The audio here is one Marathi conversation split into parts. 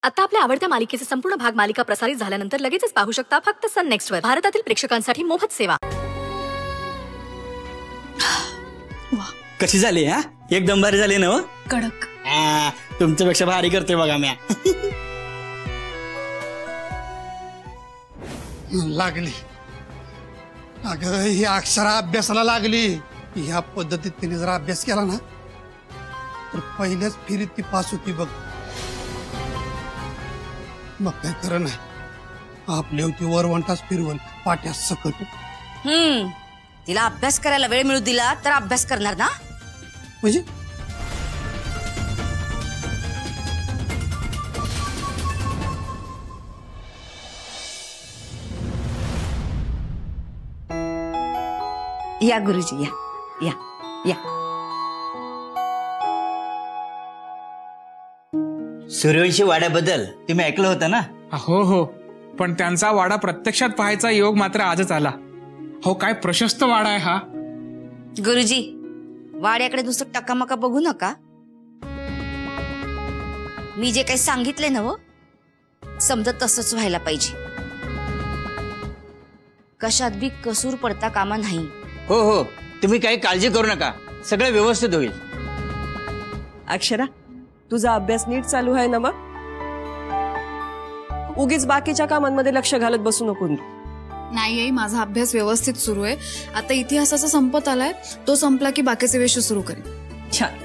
आता आपल्या आवडत्या मालिकेचे संपूर्ण भाग मालिका प्रसारित झाल्यानंतर लगेचच पाहू शकता फक्त सन नेक्स्ट वर. भारतातील प्रेक्षकांसाठी मोफत सेवा. कशी झाली हा? एकदम भारी झाली ना हो? कडक. तुमच्यापेक्षा भारी करते बघा म्या. लागली अगं ही अक्षरा अभ्यासाला लागली. ह्या पद्धतीत तिने जर अभ्यास केला ना तर पहिल्याच फेरीत ती पास होती बघ. मग काय खरं नाही, आपल्या होती वरवंटाच फिरवल पाट्यास सकट. तिला अभ्यास करायला वेळ मिळू दिला तर अभ्यास करणार ना. म्हणजे या गुरुजी या या या. सूर्यवंशी वाड्याबद्दल तुम्ही ऐकलं होतं ना? हो हो, पण त्यांचा वाडा प्रत्यक्षात पाहायचा योग मात्र आजच आला. हो, काय प्रशस्त वाडा आहे हा. गुरुजी, वाड्याकडे नुसतं टकामका बघू नका. मी जे काही सांगितले ना वो समजत तसंच व्हायला पाहिजे. कशात बी कसूर पडता कामा नाही. हो हो, तुम्ही काही काळजी करू नका, सगळं व्यवस्थित होईल. अक्षरा, तुझा अभ्यास नीट चालू आहे ना? मग उगीच बाकीच्या कामांमध्ये लक्ष घालत बसू नको. नाही, माझा अभ्यास व्यवस्थित सुरू आहे. आता इतिहासाचा संपत आलाय, तो संपला की बाकीचे विषय सुरू करेन. छान.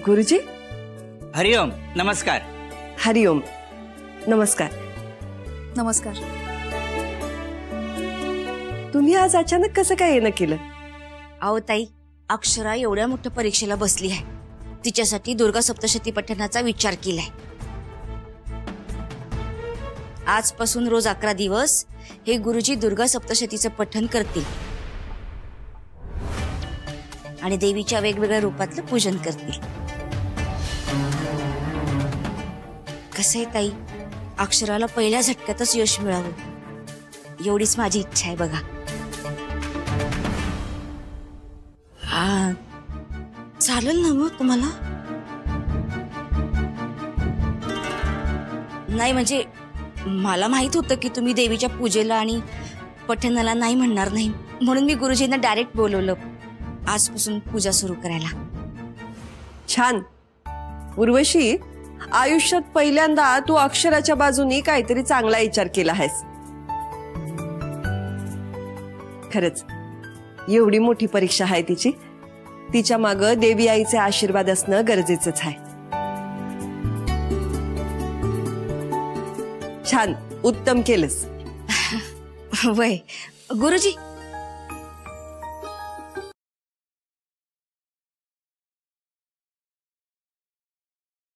गुरुजी, हरिओम. नमस्कार. हरिओम. नमस्कार. नमस्कार. तुम्ही आज अचानक कसं काय येणं केलं? अहो ताई, अक्षरा एवढ्या मोठ्या परीक्षेला बसली आहे, तिच्यासाठी दुर्गा सप्तशती पठणाचा विचार केलाय. आजपासून रोज 11 दिवस हे गुरुजी दुर्गा सप्तशतीचं पठण करतील आणि देवीच्या वेगवेगळ्या रूपातलं पूजन करतील. कसं आहे ताई, अक्षराला पहिल्या झटक्यातच यश मिळावं एवढीच माझी इच्छा आहे बघा. चालेल ना मग तुम्हाला? नाही म्हणजे मला माहित होतं की तुम्ही देवीच्या पूजेला आणि पठणाला नाही म्हणणार नाही, म्हणून मी गुरुजींना डायरेक्ट बोलवलं आजपासून पूजा सुरू करायला. छान. उर्वशी, आयुष्यात पहिल्यांदा तू अक्षराच्या बाजूनी काहीतरी चांगला विचार केला आहेस. खरंच एवढी मोठी परीक्षा आहे तिची, तिच्या मागं देवी आईचे आशीर्वाद असणं गरजेचंच आहे. छान, उत्तम केलंस. वय गुरुजी,